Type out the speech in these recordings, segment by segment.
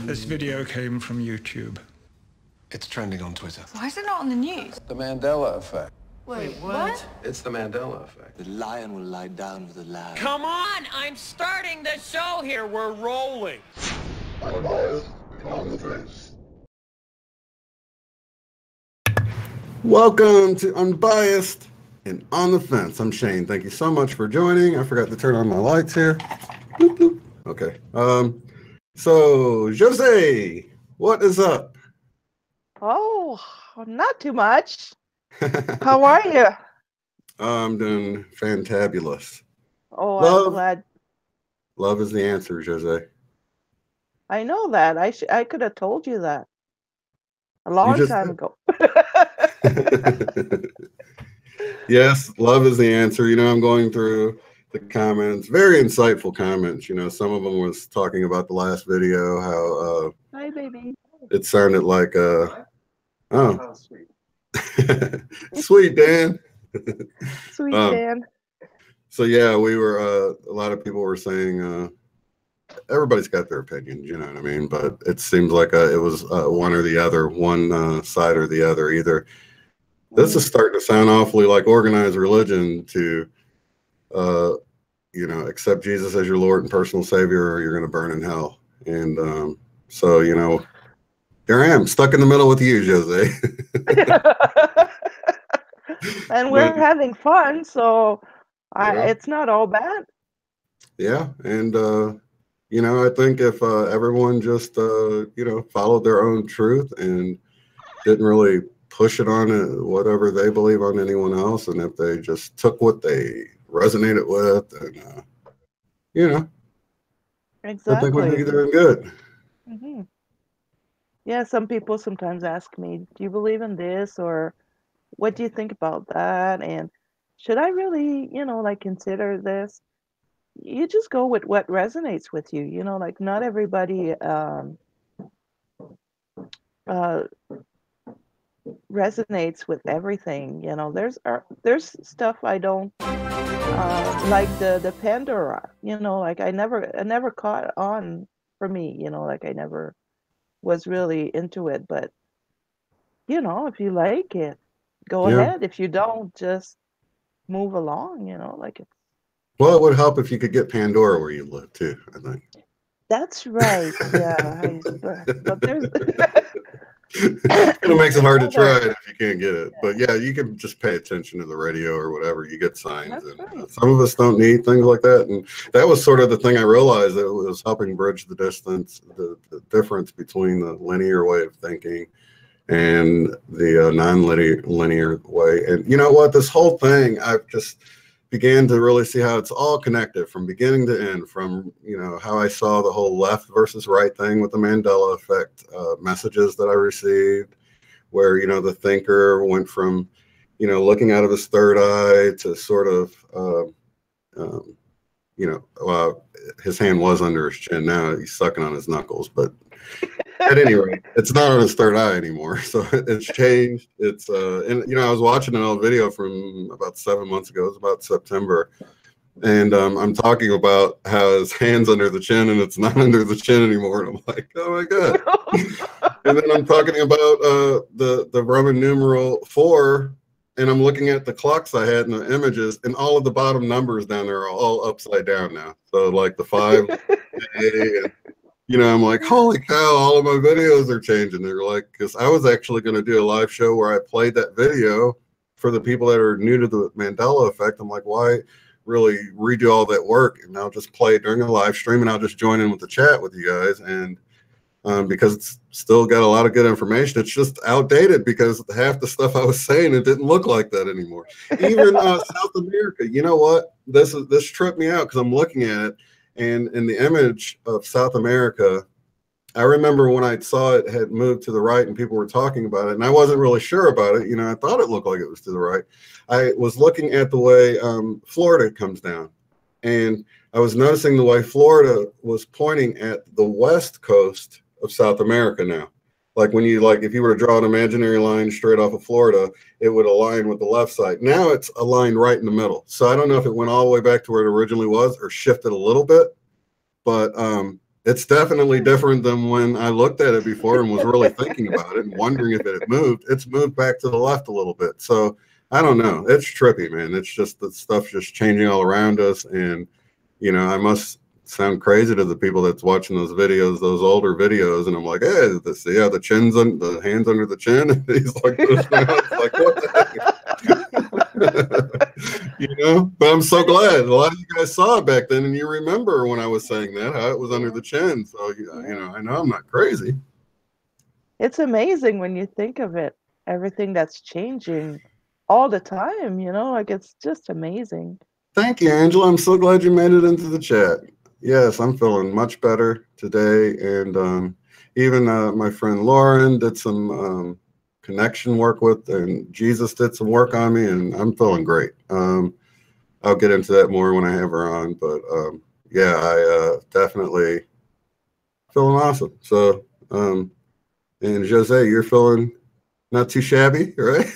This video came from YouTube. It's trending on Twitter. Why is it not on the news? The Mandela Effect. Wait, what? It's the Mandela Effect. The lion will lie down with the lamb. Come on! I'm starting the show here. We're rolling. Unbiased and on the fence. Welcome to Unbiased and on the Fence. I'm Shane. Thank you so much for joining. I forgot to turn on my lights here. Boop, boop. Okay. So Josee, what is up? Oh, not too much. How are you? I'm doing fantabulous. Oh, Love. I'm glad. Love is the answer, Josee. I know that. I could have told you that a long time ago. Yes, love is the answer. You know, I'm going through the comments, very insightful comments. You know, some of them was talking about the last video, how Hi, baby. it sounded like oh sweet. Sweet Dan. Sweet Dan. So yeah, we were a lot of people were saying everybody's got their opinions, you know what I mean, but it seems like it was one or the other, one side or the other. Either this is starting to sound awfully like organized religion to you know, accept Jesus as your Lord and personal Savior, or you're going to burn in hell. And so, you know, here I am stuck in the middle with you, Josee. And we're having fun, so it's not all bad. Yeah, and you know, I think if everyone just you know, followed their own truth and didn't really push it on whatever they believe on anyone else, and if they just took what they resonated with, and you know, Exactly. I think we'd be doing good. Mm-hmm. Yeah, some people sometimes ask me, do you believe in this, or what do you think about that, and should I really, you know, like, consider this? You just go with what resonates with you, you know, like, not everybody resonates with everything, you know. There's stuff I don't like, the Pandora, you know, like, I never caught on for me, you know, like, I never was really into it. But you know, if you like it, go ahead. If you don't, just move along, you know, like, it's Well, it would help if you could get Pandora where you live too, I think. that's right. Yeah, but there's It makes it hard to try it if you can't get it. But yeah, you can just pay attention to the radio or whatever. You get signs. That's And right. some of us don't need things like that. And that was sort of the thing I realized, that it was helping bridge the distance, the difference between the linear way of thinking and the non-linear way. And you know what? This whole thing, I've just began to really see how it's all connected from beginning to end, from, you know, how I saw the whole left versus right thing with the Mandela Effect messages that I received, where, you know, the thinker went from, you know, looking out of his third eye to sort of, you know, his hand was under his chin. Now he's sucking on his knuckles, but at any rate, it's not on his third eye anymore. So it's changed. It's and you know, I was watching an old video from about 7 months ago. It was about September, and I'm talking about how his hand's under the chin and it's not under the chin anymore. And I'm like, oh my god. And then I'm talking about the Roman numeral 4, and I'm looking at the clocks I had in the images, and all of the bottom numbers down there are all upside down now. So like the 5, and, you know, I'm like, holy cow, all of my videos are changing. They're like, because I was actually going to do a live show where I played that video for the people that are new to the Mandela Effect. I'm like, why really redo all that work? And I'll just play it during a live stream, and I'll just join in with the chat with you guys. And because it's still got a lot of good information, it's just outdated because half the stuff I was saying, it didn't look like that anymore. Even South America, you know what? This tripped me out because I'm looking at it. And in the image of South America, I remember when I saw it had moved to the right and people were talking about it, and I wasn't really sure about it. You know, I thought it looked like it was to the right. I was looking at the way Florida comes down, and I was noticing the way Florida was pointing at the west coast of South America now. Like when you if you were to draw an imaginary line straight off of Florida, it would align with the left side. Now it's aligned right in the middle. So I don't know if it went all the way back to where it originally was or shifted a little bit, but it's definitely different than when I looked at it before and was really thinking about it and wondering if it had moved. It's moved back to the left a little bit. So I don't know. It's trippy, man. It's just the stuff's just changing all around us. And, you know, I must sound crazy to the people that's watching those videos, those older videos, and I'm like, hey, see how the chin's on the hands under the chin, and he's like this now. It's like, what the heck? You know, but I'm so glad a lot of you guys saw it back then, and you remember when I was saying that how it was under the chin. So you know, I know I'm not crazy. It's amazing when you think of it, everything that's changing all the time, you know, like it's just amazing. Thank you, Angela. I'm so glad you made it into the chat. Yes, I'm feeling much better today. And even my friend Lauren did some connection work with, and Jesus did some work on me, and I'm feeling great. I'll get into that more when I have her on. But yeah, I definitely feeling awesome. So, and Josee, you're feeling not too shabby, right?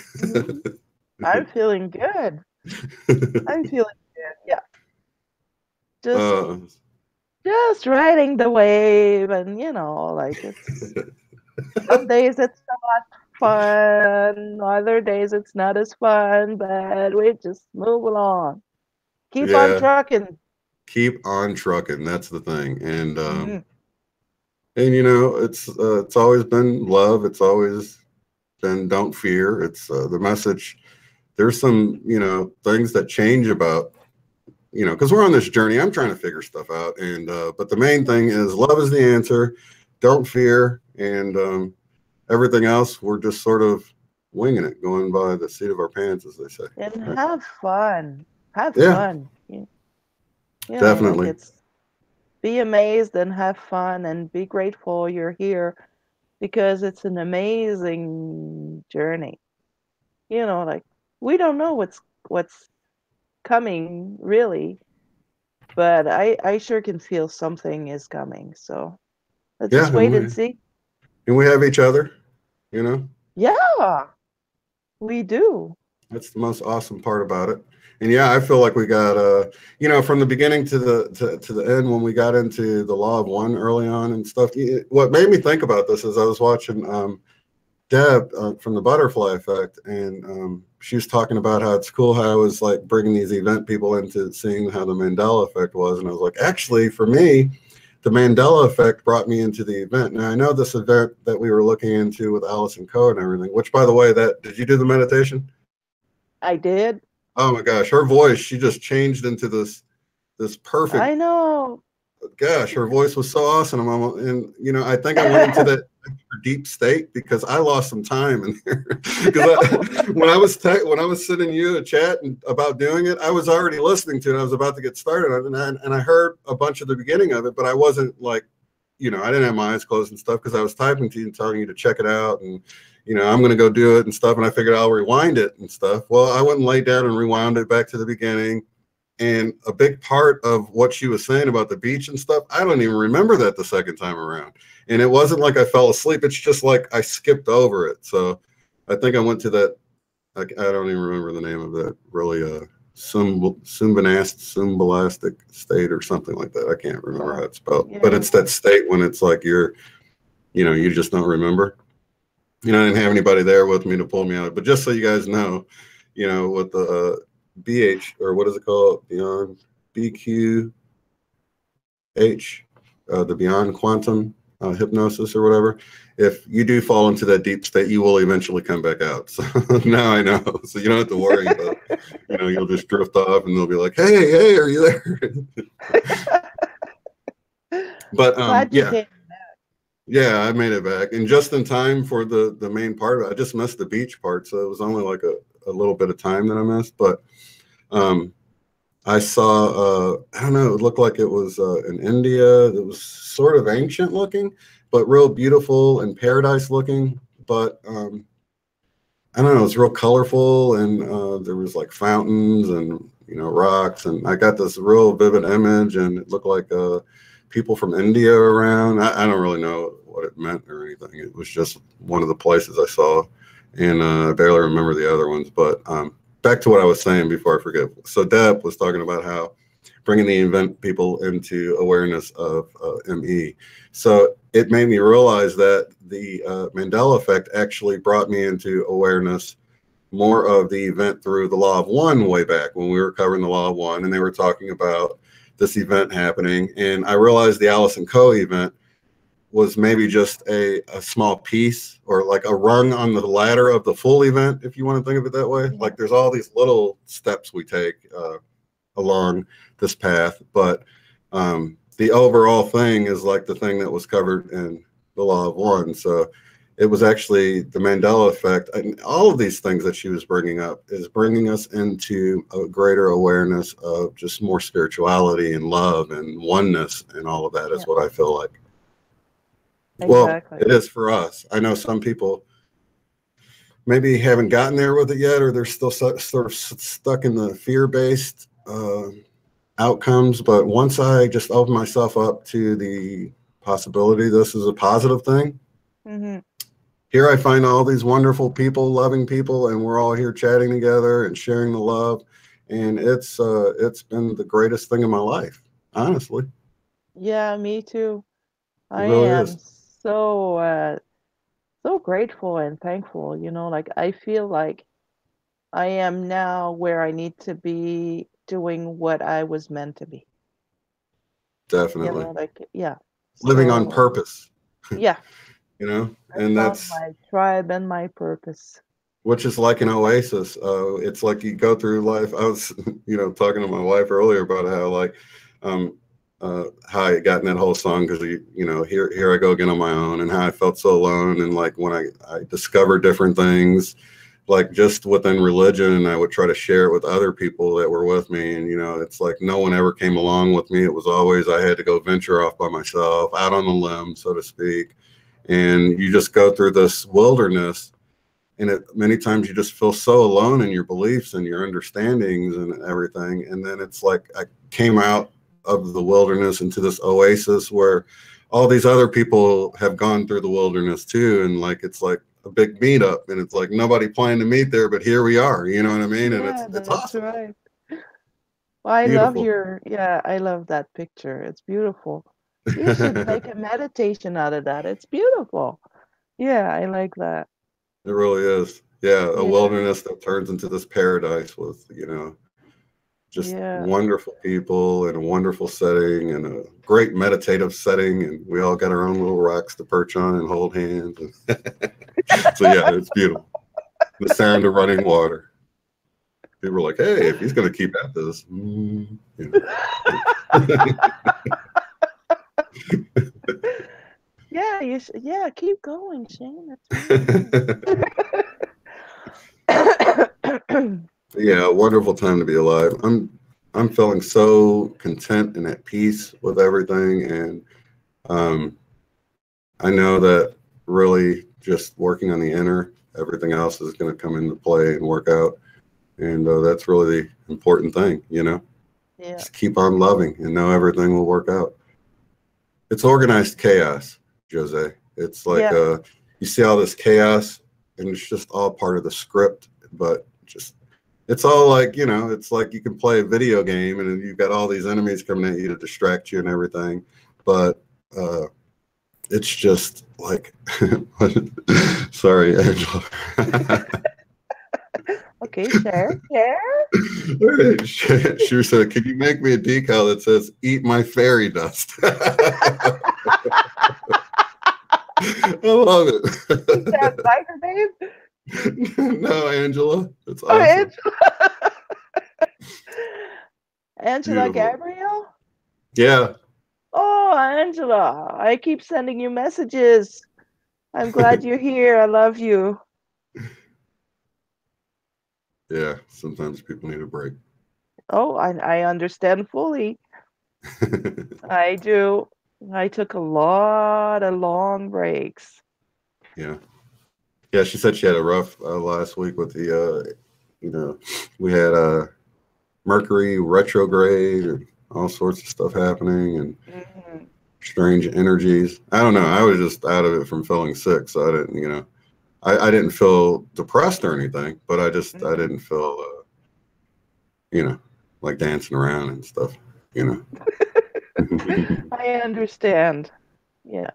I'm feeling good. I'm feeling good. Yeah. Just riding the wave, and you know, like it's some days it's not fun, other days it's not as fun, but we just move along. Keep on trucking. Keep on trucking. That's the thing. And and you know, it's always been love. It's always been don't fear. It's the message. There's some, you know, things that change about, you know, because we're on this journey. I'm trying to figure stuff out. And but the main thing is love is the answer. Don't fear. And everything else, we're just sort of winging it, going by the seat of our pants, as they say. And right? have fun. Have fun. You know, definitely. like it's be amazed and have fun and be grateful you're here, because it's an amazing journey. You know, like we don't know what's coming really, but I sure can feel something is coming. So let's just wait and see. And we have each other, you know? Yeah, we do. That's the most awesome part about it. And yeah, I feel like we got you know, from the beginning to the end, when we got into the law of one early on and stuff. What made me think about this is I was watching Deb from the Butterfly Effect, and she was talking about how it's cool how I was like bringing these event people into seeing how the Mandela Effect was. And I was like, actually, for me, the Mandela Effect brought me into the event. Now, I know this event that we were looking into with Alice and Co and everything, which, by the way, did you do the meditation? I did. Oh my gosh, her voice, she just changed into this perfect. I know. Gosh, her voice was so awesome. And you know, I think I went into that deep state because I lost some time in there. Because when I was sending you a chat about doing it, I was already listening to it. I was about to get started on it, and I heard a bunch of the beginning of it, but I wasn't like, you know, I didn't have my eyes closed and stuff because I was typing to you and telling you to check it out, and you know, I'm going to go do it and stuff. And I figured I'll rewind it and stuff. Well, I went and laid down and rewound it back to the beginning. And a big part of what she was saying about the beach and stuff, I don't even remember that the second time around. And it wasn't like I fell asleep. It's just like I skipped over it. So I think I went to that, I don't even remember the name of that, really symbolastic state or something like that. I can't remember how it's spelled. Yeah. But it's that state when it's like you know, you just don't remember. You know, I didn't have anybody there with me to pull me out. But just so you guys know, you know, with the BH, or what is it called? Beyond BQH, the Beyond Quantum Hypnosis or whatever. If you do fall into that deep state, you will eventually come back out. So now I know. So you don't have to worry about, you know, you'll just drift off and they'll be like, hey, are you there? But yeah. Yeah, I made it back, and just in time for the main part of it. I just missed the beach part, so it was only like a little bit of time that I missed. But I saw, I don't know, it looked like it was in India. It was sort of ancient looking, but real beautiful and paradise looking. But I don't know, it was real colorful, and there was like fountains and, you know, rocks, and I got this real vivid image, and it looked like people from India around. I don't really know what it meant or anything. It was just one of the places I saw, and I barely remember the other ones. But back to what I was saying before I forget. So Deb was talking about how bringing the event people into awareness of ME. So it made me realize that the Mandela effect actually brought me into awareness more of the event through the Law of One way back when we were covering the Law of One, and they were talking about this event happening. And I realized the Alice and Co event was maybe just a small piece, or like a rung on the ladder of the full event, if you want to think of it that way. Like there's all these little steps we take along this path, but the overall thing is like the thing that was covered in the Law of One. So it was actually the Mandela effect, and all of these things that she was bringing up is bringing us into a greater awareness of just more spirituality and love and oneness, and all of that is what I feel like. Exactly. Well, it is for us. I know some people maybe haven't gotten there with it yet, or they're still sort of stuck in the fear-based outcomes. But once I just open myself up to the possibility this is a positive thing, here I find all these wonderful people, loving people, and we're all here chatting together and sharing the love. And it's been the greatest thing in my life, honestly. Yeah, me too. I really am is. so grateful and thankful. You know, like I feel like I am now where I need to be, doing what I was meant to be. Definitely. You know, like living on purpose. Yeah. You know, and that's my tribe and my purpose. Which is like an oasis. It's like you go through life. I was, talking to my wife earlier about how like, how I got in that whole song because here I go again on my own, and how I felt so alone, and like when I discovered different things, like just within religion, and I would try to share it with other people that were with me, and it's like no one ever came along with me. It was always I had to go venture off by myself, out on the limb, so to speak. And you just go through this wilderness, and many times you just feel so alone in your beliefs and your understandings and everything. And then it's like I came out of the wilderness into this oasis where all these other people have gone through the wilderness too. And like it's like a big meetup, and it's like nobody planned to meet there, but here we are. You know what I mean? And it's awesome. Right. Well, I love I love that picture. It's beautiful. You should make a meditation out of that. It's beautiful. Yeah, I like that. It really is. Yeah, a wilderness that turns into this paradise with, just wonderful people and a wonderful setting and a great meditative setting. And we all got our own little rocks to perch on and hold hands. So, yeah, it's beautiful. The sound of running water. People were like, hey, if he's going to keep at this. Yeah, you should. Yeah, keep going, Shane. Yeah, a wonderful time to be alive. I'm feeling so content and at peace with everything, and I know that really just working on the inner, everything else is going to come into play and work out, and that's really the important thing, Yeah. Just keep on loving and know everything will work out. It's organized chaos, Jose. It's like you see all this chaos, and it's just all part of the script, but it's all like, it's like you can play a video game and you've got all these enemies coming at you to distract you and everything, but it's just like, sorry, Angela. Okay, share. She said, can you make me a decal that says, eat my fairy dust? I love it. Is that like her name? No, Angela. It's awesome. Angela. Angela Gabriel? Yeah. Oh, Angela. I keep sending you messages. I'm glad you're here. I love you. Yeah, sometimes people need a break. Oh, I understand fully. I do. I took a lot of long breaks. Yeah. Yeah, she said she had a rough last week with the, we had Mercury retrograde and all sorts of stuff happening. And strange energies. I don't know. I was just out of it from feeling sick, so I didn't, you know, I didn't feel depressed or anything, but I didn't feel, you know, like dancing around and stuff, you know. I understand. Yeah.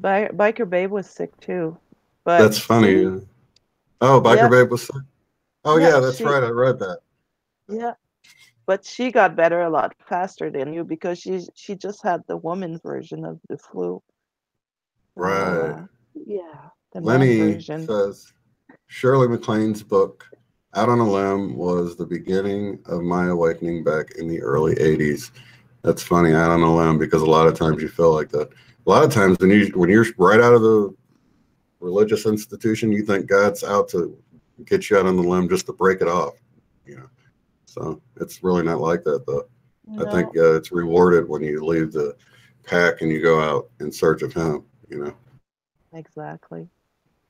Biker Babe was sick too, but That's funny. Oh, Biker yeah, Babe was sick. Oh yeah, yeah, that's right. I read that. yeah, but she got better a lot faster than you because she just had the woman's version of the flu. So, Right. yeah, the man Lenny version. says Shirley MacLaine's book Out on a Limb was the beginning of my awakening back in the early 80s. That's funny, Out on a Limb, because a lot of times you feel like that. A lot of times when you're right out of the religious institution, you think God's out to get you out on the limb just to break it off, you know. So it's really not like that, though. No. I think it's rewarded when you leave the pack and you go out in search of Him, you know. Exactly.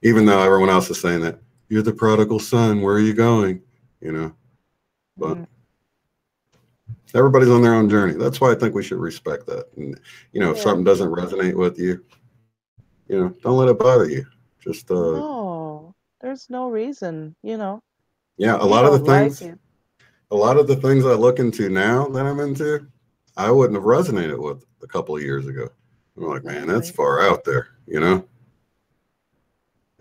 Even though everyone else is saying that you're the prodigal son, where are you going, you know. But everybody's on their own journey. That's why I think we should respect that. And you know, if something doesn't resonate with you, you know, don't let it bother you. Just no, there's no reason, you know. yeah, a You lot of the don't like things it. a lot of the things I look into now that I'm into, I wouldn't have resonated with a couple of years ago. I'm like, man, that's far out there, you know?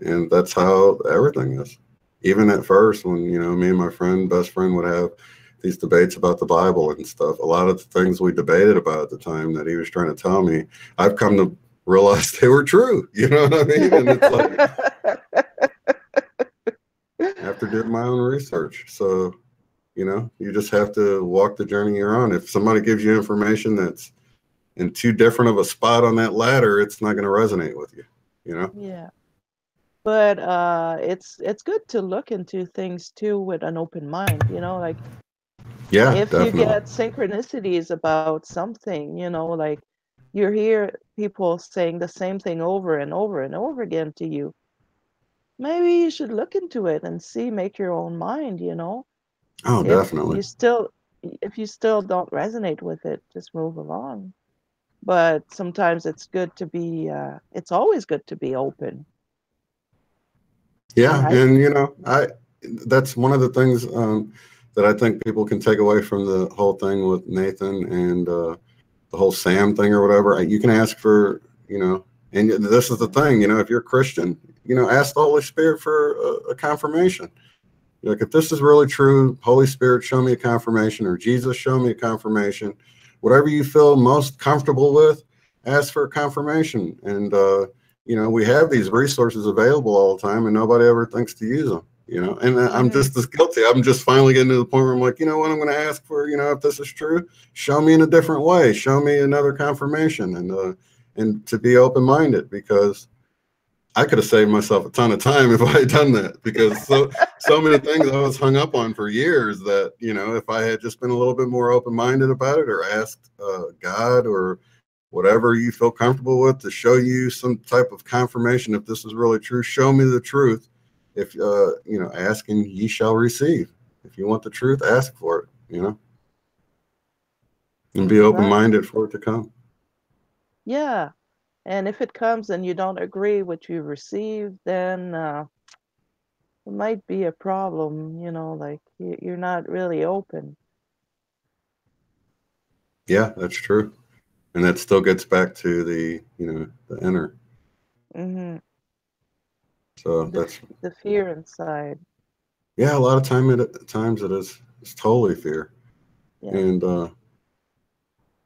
And that's how everything is. Even at first, when, you know, me and my best friend would have these debates about the Bible and stuff, a lot of the things we debated about at the time that he was trying to tell me, I've come to realize they were true. You know what I mean? And it's like, after doing my own research. So, you know, you just have to walk the journey you're on. If somebody gives you information that's in too different of a spot on that ladder, it's not going to resonate with you, you know? Yeah. But it's good to look into things too with an open mind, you know, like yeah, if definitely. you get synchronicities about something, you know, like you hear people saying the same thing over and over and over again to you, maybe you should look into it and see, make your own mind, you know. Oh, definitely. If you still don't resonate with it, just move along. But sometimes it's good to be it's always good to be open. Yeah, and you know, that's one of the things that I think people can take away from the whole thing with Nathan and the whole Sam thing or whatever. You can ask for, you know, and this is the thing, you know, if you're a Christian, you know, ask the Holy Spirit for a confirmation. Like, if this is really true, Holy Spirit, show me a confirmation, or Jesus, show me a confirmation. Whatever you feel most comfortable with, ask for a confirmation. And, you know, we have these resources available all the time and nobody ever thinks to use them, you know, and I'm just as guilty. I'm just finally getting to the point where I'm like, you know what, I'm going to ask for, you know, if this is true, show me in a different way, show me another confirmation, and to be open-minded, because I could have saved myself a ton of time if I had done that, because so many things I was hung up on for years that, you know, if I had just been a little bit more open-minded about it, or asked God or whatever you feel comfortable with to show you some type of confirmation, if this is really true, show me the truth. If, you know, asking ye shall receive. If you want the truth, ask for it, you know, and be open-minded for it to come. Yeah. And if it comes and you don't agree with what you receive, then it might be a problem, you know, like you're not really open. Yeah, that's true. And that still gets back to the, you know, the inner. Mm-hmm. So that's the fear inside. Yeah, a lot of times it is. It's totally fear. Yeah. And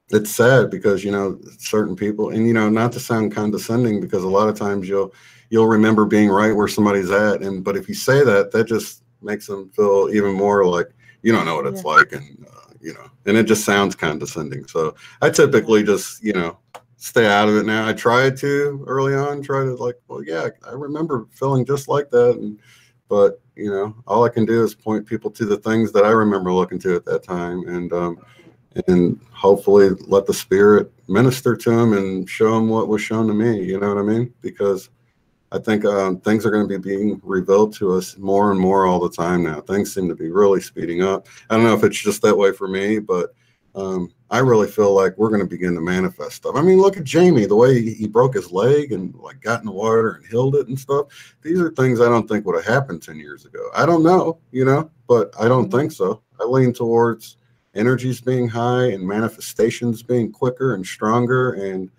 it's sad because, you know, certain people, and, you know, not to sound condescending, because a lot of times you'll remember being right where somebody's at. But if you say that, that just makes them feel even more like you don't know what it's like. And, you know, and it just sounds condescending. So I typically just, you know, stay out of it now. I tried to early on, like, well, yeah, I remember feeling just like that. But, you know, all I can do is point people to the things that I remember looking to at that time, and hopefully let the Spirit minister to them and show them what was shown to me. You know what I mean? Because I think things are going to be being revealed to us more and more all the time now. Things seem to be really speeding up. I don't know if it's just that way for me, but I really feel like we're going to begin to manifest stuff. I mean, look at Jamie, the way he broke his leg and like got in the water and healed it and stuff. These are things I don't think would have happened 10 years ago. I don't know, you know, but I don't think so. I lean towards energies being high and manifestations being quicker and stronger. And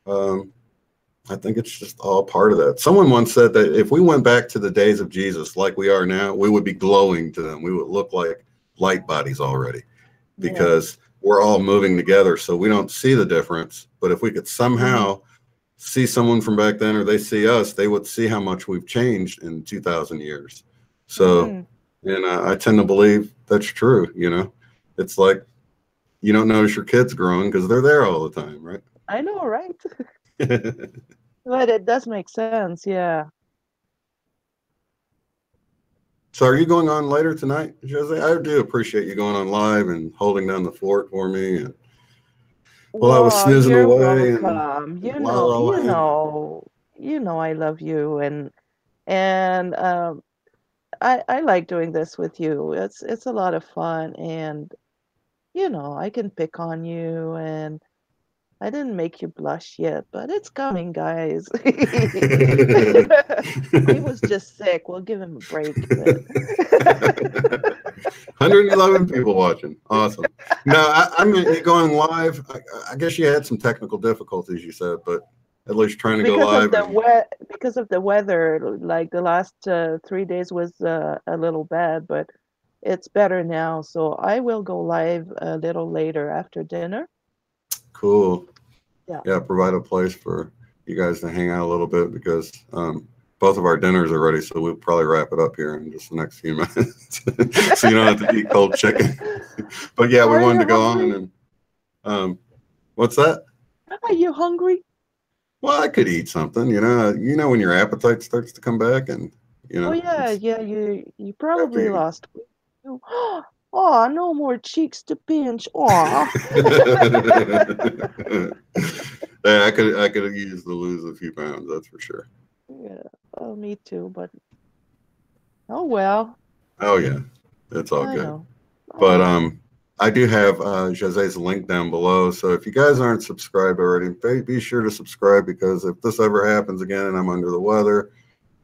I think it's just all part of that. Someone once said that if we went back to the days of Jesus like we are now, we would be glowing to them. We would look like light bodies already because we're all moving together. So we don't see the difference. But if we could somehow see someone from back then, or they see us, they would see how much we've changed in 2,000 years. So, and I tend to believe that's true. You know, it's like you don't notice your kids growing because they're there all the time, right? I know, right? But it does make sense, yeah. So are you going on later tonight, Josee? I do appreciate you going on live and holding down the fort for me. And while I was snoozing you're away, welcome. and You know, I love you, and I like doing this with you. It's a lot of fun, and you know, I can pick on you, and I didn't make you blush yet, but it's coming, guys. He was just sick. We'll give him a break. 111 people watching. Awesome. No, I mean, you're going live. I guess you had some technical difficulties, you said, but at least trying to go live. Because of the weather, like the last 3 days was a little bad, but it's better now. So I will go live a little later after dinner. Cool. Yeah, provide a place for you guys to hang out a little bit because both of our dinners are ready, so we'll probably wrap it up here in just the next few minutes. So you don't have to eat cold chicken. But yeah, we wanted to go on and what's that? Are you hungry? Well, I could eat something, you know when your appetite starts to come back, and you know. Oh yeah, you probably lost weight. Oh, no more cheeks to pinch. Oh. Yeah, I could have used to lose a few pounds, that's for sure. Yeah, well, me too, but oh well. Oh yeah, it's all good. Know. But I do have Josee's link down below, so if you guys aren't subscribed already, be sure to subscribe, because if this ever happens again and I'm under the weather,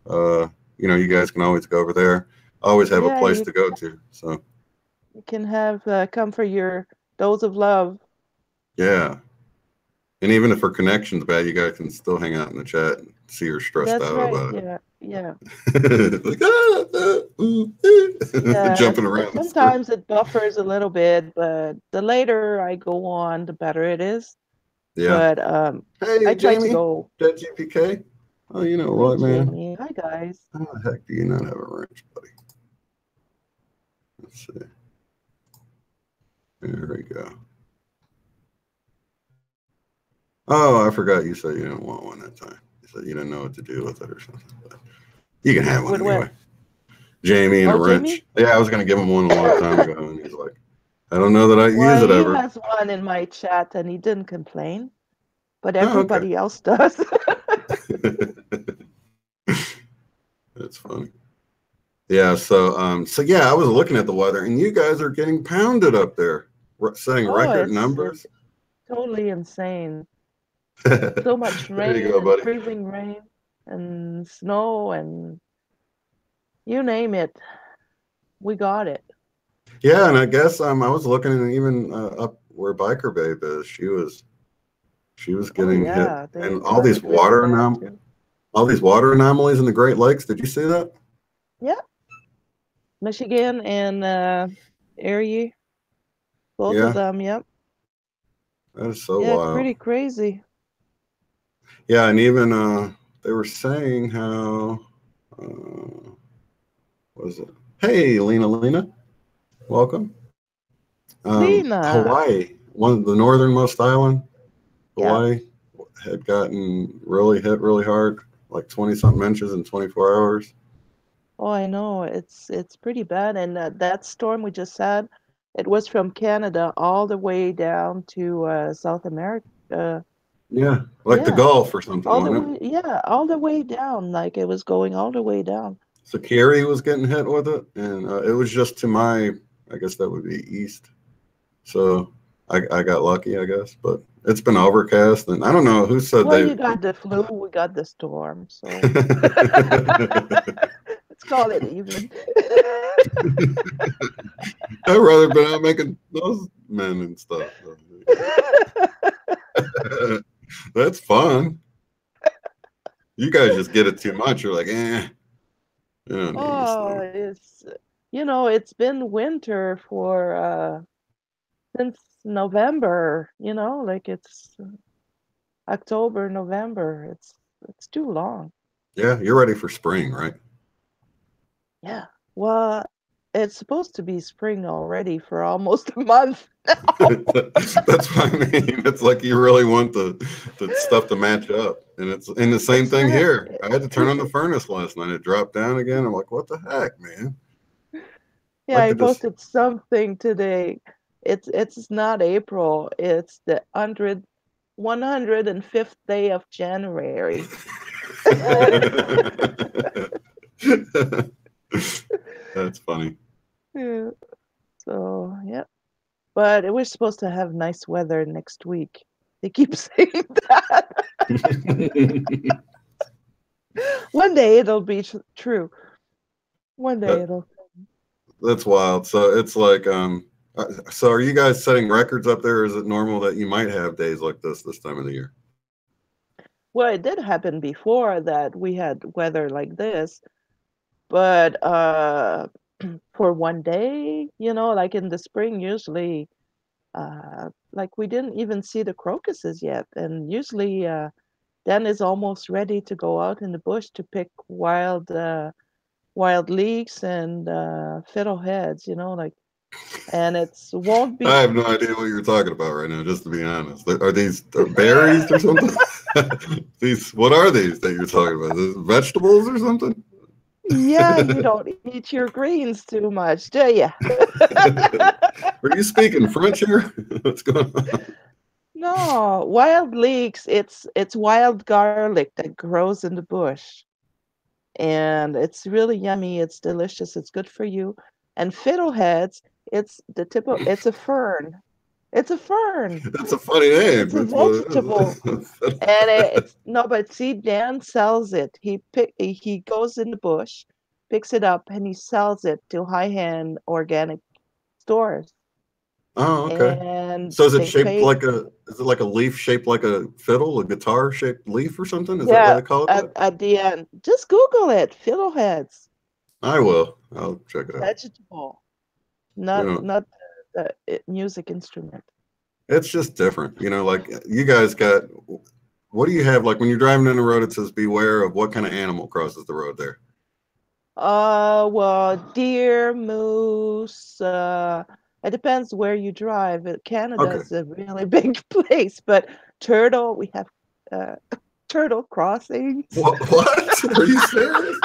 you know, you guys can always go over there. I always have a place to go to, so. You can have come for your dose of love. Yeah. And even if her connection's bad, you guys can still hang out in the chat and see her stressed out about it. Yeah. Like, jumping around. Sometimes it buffers a little bit, but the later I go on, the better it is. Yeah. But hey, I try Jamie, to go. GPK. Oh, you know what, man? Jamie. Hi, guys. How the heck do you not have a wrench, buddy? Let's see. There we go. Oh, I forgot you said you didn't want one that time. You said you didn't know what to do with it or something. But you can have one anyway. Jamie and a wrench. Jamie? Yeah, I was going to give him one a long time ago, and he's like, I don't know that I use it ever. He has one in my chat, and he didn't complain, but everybody else does. That's funny. Yeah, so yeah, I was looking at the weather, and you guys are getting pounded up there, setting record numbers. It's totally insane. So much rain, There you go, buddy. freezing rain, and snow, and you name it, we got it. Yeah, and I guess I was looking, and even up where Biker Babe is, she was getting hit, and all these water anomalies in the Great Lakes. Did you see that? Yeah. Michigan and Erie, both of them. Yep. That is so wild. It's pretty crazy. Yeah, and even they were saying how what is it? Hey, Lena, welcome. Lena. Hawaii, one of the northernmost island. Hawaii had gotten hit really hard, like 20-something inches in 24 hours. Oh, I know. It's pretty bad. And that storm we just had, it was from Canada all the way down to South America. The Gulf or something. All the way down. Like it was going all the way down. So Kerry was getting hit with it, and it was just to my, I guess that would be east. So I got lucky, I guess. But it's been overcast, and I don't know who said Well, they. you got the flu, we got the storm, so let's call it even. I'd rather been out making those men and stuff. That's fun. You guys just get it too much. You're like, eh. You don't need the snow. It's it's been winter for since November, like it's October, November. It's too long. Yeah, you're ready for spring, right? Yeah. Well, it's supposed to be spring already for almost a month. That's what I mean. It's like you really want the stuff to match up. And it's in the same thing here. I had to turn on the furnace last night. It dropped down again. I'm like, what the heck, man? Yeah, I posted something today. It's not April. It's the 105th day of January. That's funny. Yeah. So, yeah. But we're supposed to have nice weather next week. They keep saying that. One day it'll be true. One day it'll. That's wild. So it's like, so are you guys setting records up there? Or is it normal that you might have days like this time of the year? Well, it did happen before that we had weather like this, but for one day, like in the spring, usually, like we didn't even see the crocuses yet, and usually Dan is almost ready to go out in the bush to pick wild leeks and fiddleheads, like, and won't be. I have no idea what you're talking about right now, just to be honest. Are these berries or something? What are these that you're talking about? Is vegetables or something? Yeah, you don't eat your greens too much, do you? Are you speaking French here? What's going on? No, wild leeks, it's wild garlic that grows in the bush. And it's really yummy, it's delicious, it's good for you. And fiddleheads, it's a fern. It's a fern. That's a funny name. It's a vegetable. And but see, Dan sells it. He goes in the bush, picks it up, and he sells it to high-end organic stores. Oh, okay. And so is it shaped like a leaf shaped like a fiddle, a guitar shaped leaf or something? Is that what they call it? At the end. Just Google it, fiddleheads. I will. I'll check it out. Vegetable. Not the music instrument. It's just different. Like you guys got, what do you have? Like when you're driving in the road, it says beware of what kind of animal crosses the road there? Well, deer, moose, it depends where you drive. Canada is a really big place, but turtle, we have turtle crossings. What? Are you serious?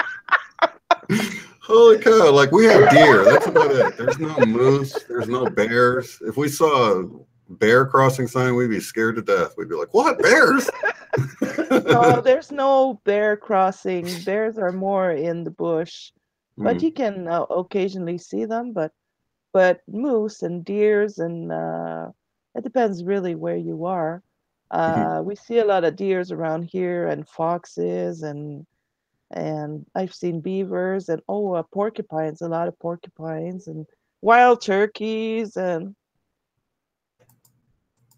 Holy cow, like we have deer. That's about it. There's no moose. There's no bears. If we saw a bear crossing sign, we'd be scared to death. We'd be like, what, bears? No, there's no bear crossing. Bears are more in the bush, but you can occasionally see them. But moose and deers, and it depends really where you are. We see a lot of deers around here, and foxes, and I've seen beavers, and porcupines, a lot of porcupines, and wild turkeys. And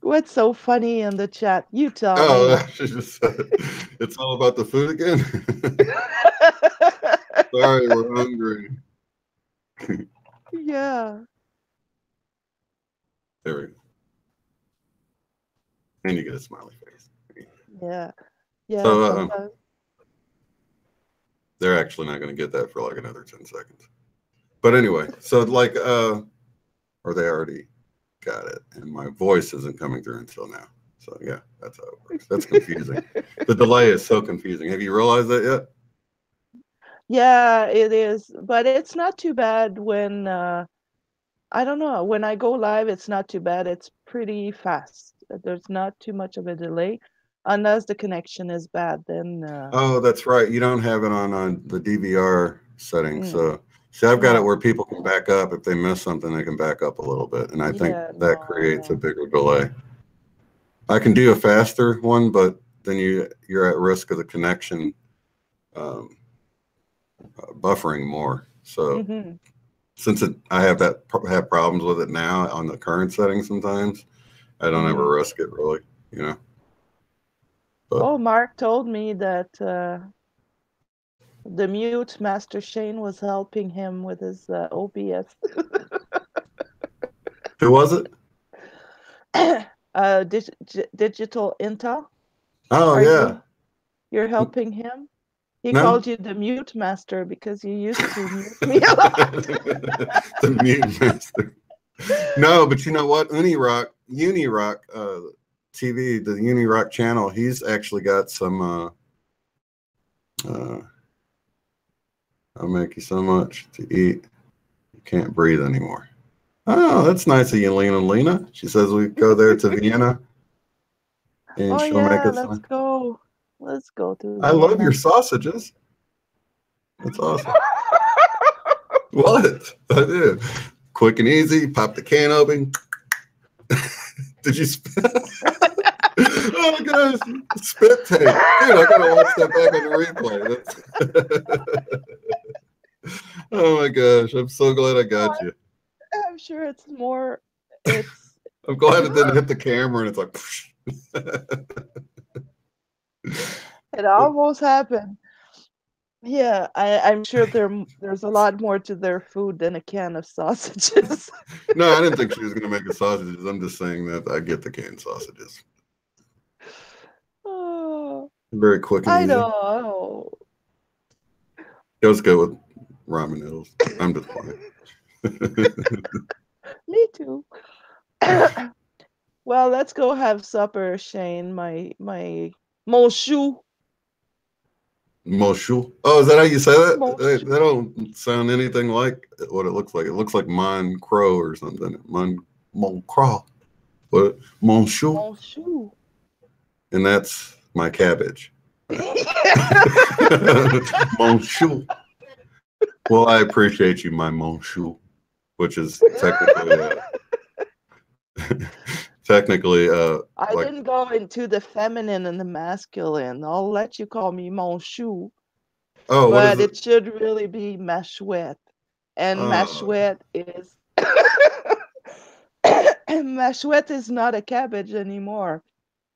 what's so funny in the chat? You tell me. She just said it's all about the food again. Sorry, we're hungry. Yeah. There we go. And you get a smiley face. Yeah. Yeah. So they're actually not going to get that for like another 10 seconds. But anyway, so like, or they already got it, and my voice isn't coming through until now. So yeah, that's how it works. That's confusing. The delay is so confusing. Have you realized that yet? Yeah, it is, but it's not too bad when I don't know, when I go live, it's not too bad. It's pretty fast. There's not too much of a delay, unless the connection is bad. Then oh, that's right. You don't have it on the DVR setting, so See, I've got it where people can back up. If they miss something, they can back up a little bit. And I think that creates a bigger delay. I can do a faster one, but then you're at risk of the connection buffering more. So since I have problems with it now on the current setting sometimes, I don't ever risk it really, you know. But, oh, Mark told me that the mute Master Shane was helping him with his OBS. who was it? Digital Intel. Oh, You're helping him? He No. called you the mute master because you used to mute me a lot. The mute master. No, but you know what? Unirock TV, the Unirock channel, he's actually got some I'll make you so much to eat you can't breathe anymore. Oh, that's nice of you, Lena. She says we go there to Vienna and she'll make us let's go. Let's go to I love your sausages. That's awesome. What? I did. Quick and easy, pop the can open. Did you spit? Oh my gosh, spit tape. Dude, I gotta watch that back on the replay. Oh my gosh, I'm so glad I got you. I'm sure it's more. I'm glad it didn't hit the camera and it's like. It almost happened. Yeah, I'm sure there's a lot more to their food than a can of sausages. No, I didn't think she was going to make the sausages. I'm just saying that I get the canned sausages. Oh, very quick and easy. I know. Goes good with ramen noodles. I'm just playing. Me too. Well, let's go have supper, Shane. My mon chou. Moshu. Oh, is that how you say that? That don't sound anything like what it looks like. It looks like Mon Crow or something. Mon Crow. What? Monshu. Monshu. And that's my cabbage. Monshu. Well, I appreciate you, my Monshu, which is technically I didn't go into the feminine and the masculine. I'll let you call me mon chou. Oh, but it should really be mashwet. And mashwet is mashwet is not a cabbage anymore.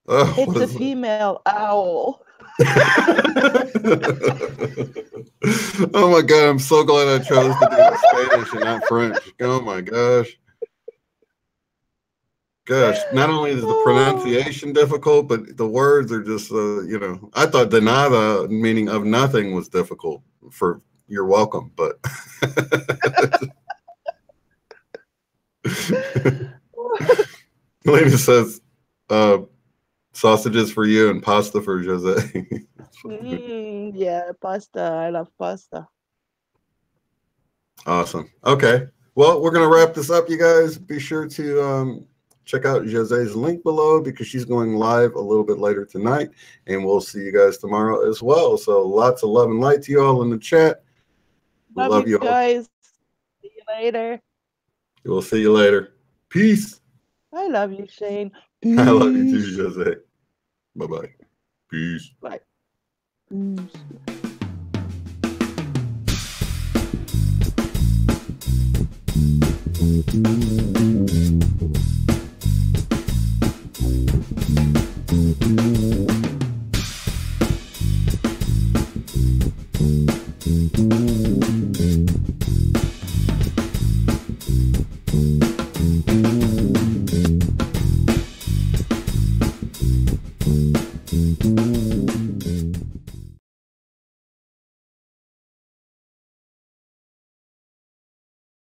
Oh, it's a female owl. Oh my god, I'm so glad I chose to do Spanish and not French. Oh my gosh. Gosh, not only is the pronunciation difficult, but the words are just, you know, I thought de nada, meaning of nothing, was difficult for you're welcome, but. Lena says, sausages for you and pasta for Jose. Yeah, pasta. I love pasta. Awesome. Okay. Well, we're going to wrap this up, you guys. Be sure to check out Jose's link below because she's going live a little bit later tonight, and we'll see you guys tomorrow as well. So lots of love and light to you all in the chat. Love you guys. See you later. We'll see you later. Peace. I love you, Shane. Peace. I love you too, Jose. Bye-bye. Peace. Bye. Peace.